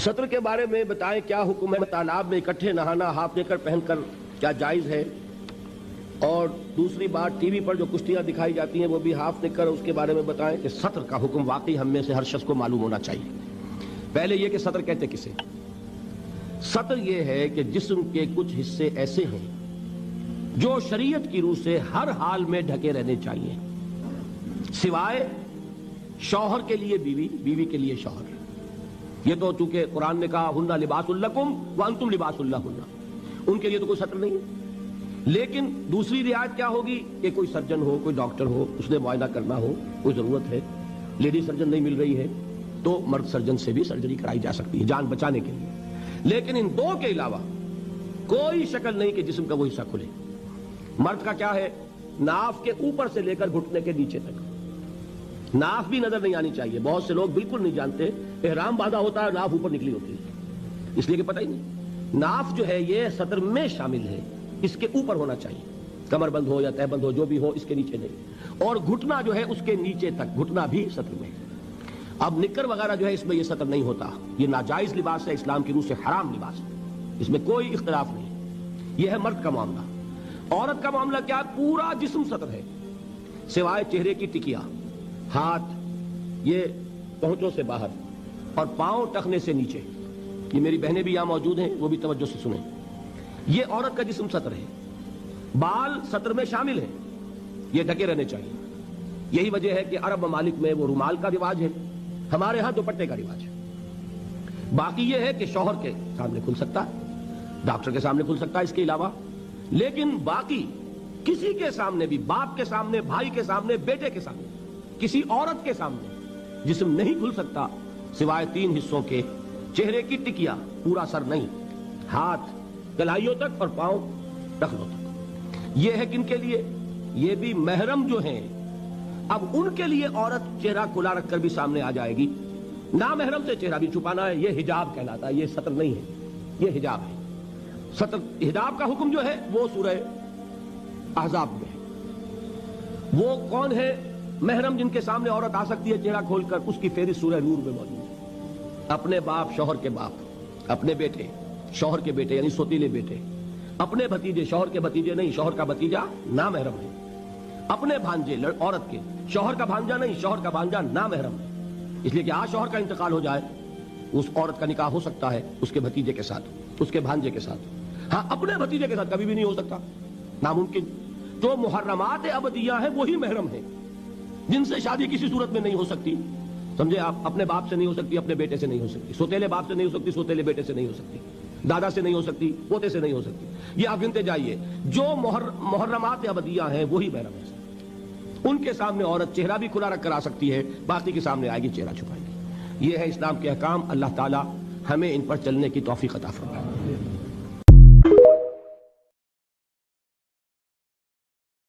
سطر کے بارے میں بتائیں کیا حکم ہے؟ تالاب میں اکٹھے نہانا ہاف نیکر پہن کر کیا جائز ہے؟ اور دوسری بات، ٹی وی پر جو کشتیاں دکھائی جاتی ہیں وہ بھی ہاف نیکر، اس کے بارے میں بتائیں کہ سطر کا حکم واقعی ہم میں سے ہر شخص کو معلوم ہونا چاہیے۔ پہلے یہ کہ سطر کہتے کسے؟ سطر یہ ہے کہ جسم کے کچھ حصے ایسے ہیں جو شریعت کی روح سے ہر حال میں ڈھکے رہنے چاہیے، سوائے شوہر کے لیے بیوی، بیوی کے لیے شوہر۔ یہ تو چونکہ قرآن نے کہا ہن لباس لکم وانتم لباس لہن، ان کے لیے تو کوئی سطر نہیں ہے۔ لیکن دوسری رعایت کیا ہوگی کہ کوئی سرجن ہو، کوئی ڈاکٹر ہو، اس نے معائنہ کرنا ہو، کوئی ضرورت ہے، لیڈی سرجن نہیں مل رہی ہے تو مرد سرجن سے بھی سرجری کرائی جا سکتی ہے جان بچانے کے لیے۔ لیکن ان دو کے علاوہ کوئی شکل نہیں کہ جسم کا وہ حصہ کھلے۔ مرد کا کیا ہے؟ ناف کے اوپر سے لے کر گھٹنے کے نیچے تک ناف بھی نظر نہیں آنی چاہیے۔ بہت سے لوگ بالکل نہیں جانتے، احرام باندھا ہوتا ہے ناف اوپر نکلی ہوتی ہے، اس لیے کہ پتہ ہی نہیں۔ ناف جو ہے یہ سطر میں شامل ہے، اس کے اوپر ہونا چاہیے، کمر بند ہو یا تہ بند ہو جو بھی ہو، اس کے نیچے نہیں۔ اور گھٹنا جو ہے اس کے نیچے تک، گھٹنا بھی سطر میں ہے۔ اب نکر وغیرہ جو ہے اس میں یہ سطر نہیں ہوتا، یہ ناجائز لباس ہے، اسلام کی روح سے حرام لباس ہے، اس میں کوئی اختلاف نہیں۔ یہ ہے مرد کا معاملہ۔ عورت کا معاملہ کیا؟ پورا جسم سطر ہے سوائے چہرے کی ٹکیا، ہاتھ یہ پہنچوں سے باہر، اور پاؤں ٹخنے سے نیچے۔ یہ میری بہنیں بھی یہاں موجود ہیں، وہ بھی توجہ سے سنیں۔ یہ عورت کا جسم سطر ہے، بال سطر میں شامل ہیں، یہ ڈھکے رہنے چاہیے۔ یہی وجہ ہے کہ عرب ممالک میں وہ رومال کا رواج ہے، ہمارے ہاں دوپٹے کا رواج ہے۔ باقی یہ ہے کہ شوہر کے سامنے کھل سکتا ہے، ڈاکٹر کے سامنے کھل سکتا ہے اس کے علاوہ، لیکن باقی کسی کے سامنے بھی، باپ کے سامنے، بھائی کے سامنے، بیٹے کے سامنے، کسی عورت کے سامنے جسم نہیں کھل سکتا سوائے تین حصوں کے: چہرے کی ٹکیا، پورا سر نہیں، ہاتھ کلائیوں تک، اور پاؤں ٹخنوں تک۔ یہ ہے کن کے لیے؟ یہ بھی محرم جو ہیں۔ اب ان کے لیے عورت چہرہ کھلا رکھ کر بھی سامنے آ جائے گی، نامحرم سے چہرہ بھی چھپانا ہے، یہ حجاب کہلاتا ہے، یہ سطر نہیں ہے، یہ حجاب ہے۔ سطر حجاب کا حکم جو ہے وہ سورہ احزاب میں ہے۔ وہ کون ہے محرم جن کے سامنے عورت آ سکتی ہے چہرہ کھول کر؟ اس کی فہرست سورہ نور میں موجود ہے۔ اپنے باپ، شوہر کے باپ، اپنے بیٹے، شوہر کے بیٹے یعنی سوتیلے بیٹے، اپنے بھتیجے، شوہر کے بھتیجے نہیں، شوہر کا بھتیجا نامحرم ہے، اپنے بھانجے عورت کے، شوہر کا بھانجا نہیں، شوہر کا بھانجا نامحرم ہے۔ اس لیے کہ آج شوہر کا انتقال ہو جائے، اس عورت کا نکاح ہو سکتا ہے اس کے بھتیجے کے ساتھ، اس کے بھانجے کے ساتھ، ہاں اپنے بھتیجے کے ساتھ کبھی بھی نہیں ہو سکتا، ناممکن۔ جو محرمات ابدیہ ہیں وہی محرم ہیں، جن سے شادی کسی صورت میں نہیں ہو سکتی، سمجھے آپ؟ اپنے باپ سے نہیں ہو سکتی، اپنے بیٹے سے نہیں ہو سکتی، سوتیلے باپ سے نہیں ہو سکتی، سوتیلے بیٹے سے نہیں ہو سکتی، دادا سے نہیں ہو سکتی، پوتے سے نہیں ہو سکتی۔ یہ آپ گنتے جائیے، جو محرمات ابدیہ ہیں وہی محرم ہیں۔ ان کے سامنے عورت چہرہ بھی کھلا رکھ کر آ سکتی ہے، باقی کے سامنے آئے گی چہرہ چھپائے گی۔ یہ ہے اسلام کے احکام۔ اللہ تعالی ہمیں ان پر چلنے کی توفیق عطا فرمائے۔